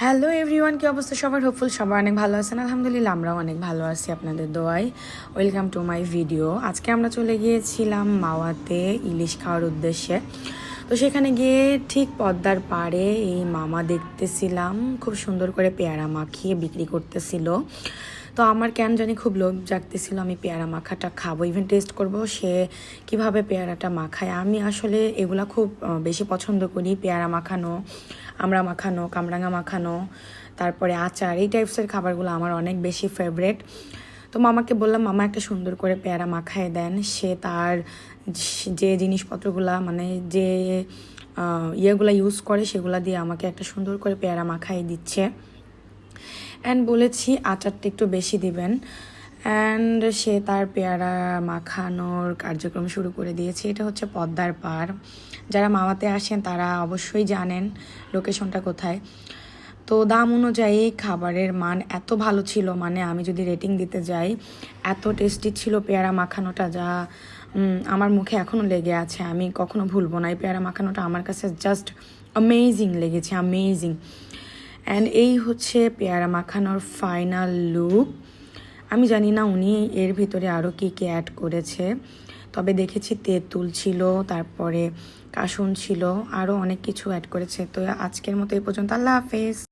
Hello everyone, কি অবস্থা সবার? হোপফুল সবাই অনেক ভালো আছেন। আলহামদুলিল্লাহ আমরাও অনেক ভালো আছি আপনাদের দোয়ায়। Welcome to my video. আজকে আমরা চলে গিয়েছিলাম মাওয়াতে ইলিশ খাওয়ার উদ্দেশ্যে। তো সেখানে গিয়ে ঠিক পদ্মার পাড়ে এই মামা দেখতেছিলাম খুব সুন্দর করে পেয়ারা মাখিয়ে বিক্রি করতেছিল। তো আমার কেন জানি খুব লোভ জাগতেছিল, আমি পেয়ারা মাখাটা খাবো, ইভেন টেস্ট করব সে কিভাবে পেয়ারাটা মাখায়। আমি আসলে এগুলা খুব বেশি পছন্দ করি, পেয়ারা মাখানো, আমড়া মাখানো, কামরাঙা মাখানো, তারপরে আচার, এই টাইপসের খাবারগুলো আমার অনেক বেশি ফেভারেট। তো মামাকে বললাম মামা একটা সুন্দর করে পেয়ারা মাখায় দেন। সে তার যে জিনিসপত্রগুলা মানে যে ইয়েগুলা ইউজ করে সেগুলা দিয়ে আমাকে একটা সুন্দর করে পেয়ারা মাখাই দিচ্ছে। অ্যান্ড বলেছি আচারটা একটু বেশি দিবেন। অ্যান্ড সে তার পেয়ারা মাখানোর কার্যক্রম শুরু করে দিয়েছে। এটা হচ্ছে পদ্মার পাড়। যারা মাওয়াতে আসেন তারা অবশ্যই জানেন লোকেশনটা কোথায়। তো দাম অনুযায়ী খাবারের মান এত ভালো ছিল, মানে আমি যদি রেটিং দিতে যাই, এত টেস্টি ছিল পেয়ারা মাখানোটা, যা আমার মুখে এখনও লেগে আছে। আমি কখনো ভুলবো না এই পেয়ারা মাখানোটা, আমার কাছে জাস্ট অ্যামেজিং লেগেছে, অ্যামেজিং। অ্যান্ড এই হচ্ছে পেয়ারা মাখানোর ফাইনাল লুক। আমি জানি না উনি এর ভিতরে আরও কী কী অ্যাড করেছে, তবে দেখেছি তেঁতুল ছিল, তারপরে কাসুন ছিল, আরও অনেক কিছু অ্যাড করেছে। তো আজকের মতো এই পর্যন্ত, আল্লাহ হাফেজ।